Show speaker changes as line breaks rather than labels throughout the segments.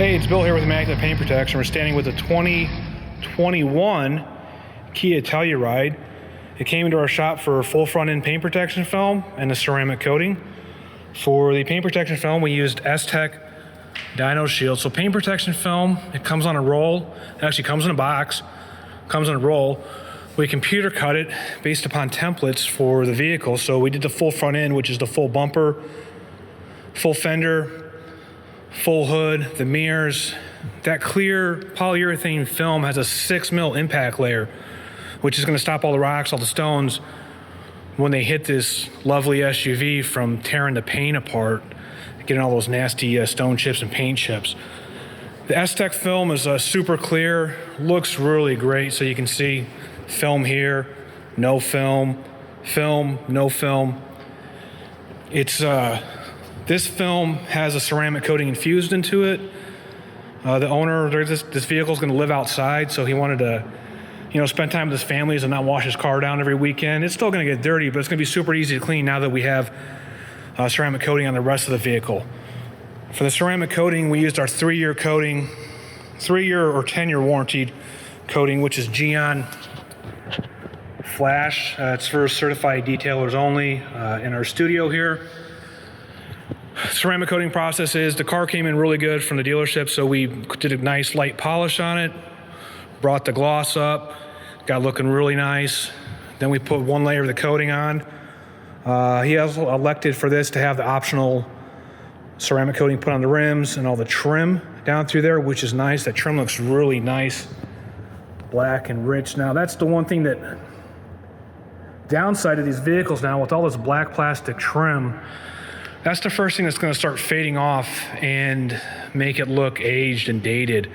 Hey, it's Bill here with Immaculate Paint Protection. We're standing with the 2021 Kia Telluride. It came into our shop for full front end paint protection film and a ceramic coating. For the paint protection film, we used S-Tech Dyno Shield. So paint protection film, it comes on a roll. It actually comes in a box, comes on a roll. We computer cut it based upon templates for the vehicle. So we did the full front end, which is the full bumper, full fender, full hood, the mirrors. That clear polyurethane film has a 6mm impact layer, which is going to stop all the rocks, all the stones when they hit this lovely SUV from tearing the paint apart, getting all those nasty stone chips and paint chips. The S-Tech film is super clear, looks really great. So you can see film here, no film, film, no film. It's this film has a ceramic coating infused into it. The owner, this vehicle is going to live outside, so he wanted to, spend time with his families and not wash his car down every weekend. It's still going to get dirty, but it's going to be super easy to clean now that we have ceramic coating on the rest of the vehicle. For the ceramic coating, we used our 3-year coating, 3-year or 10-year warranted coating, which is Geon Flash. It's for certified detailers only in our studio here. Ceramic coating process is the car came in really good from the dealership, so we did a nice light polish on it, brought the gloss up, got looking really nice. Then we put one layer of the coating on. He also elected for this to have the optional ceramic coating put on the rims and all the trim down through there, which is nice. That trim looks really nice, black and rich. Now that's the one thing that downside of these vehicles now with all this black plastic trim. That's the first thing that's going to start fading off and make it look aged and dated.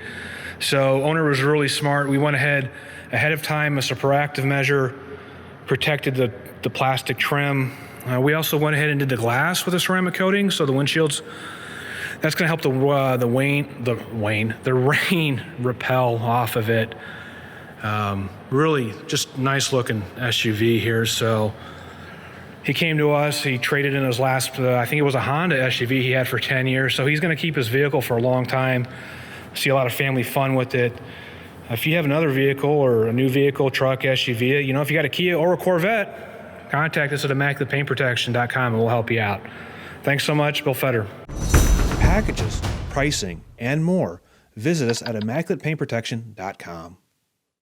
So owner was really smart. We went ahead of time as a proactive measure, protected the plastic trim. We also went ahead and did the glass with a ceramic coating. So the windshields, that's going to help the rain repel off of it. Really just nice looking SUV here. So he came to us, he traded in his last, I think it was a Honda SUV he had for 10 years. So he's going to keep his vehicle for a long time. See a lot of family fun with it. If you have another vehicle or a new vehicle, truck, SUV, if you got a Kia or a Corvette, contact us at ImmaculatePaintProtection.com and we'll help you out. Thanks so much, Bill Fetter.
Packages, pricing, and more. Visit us at ImmaculatePaintProtection.com.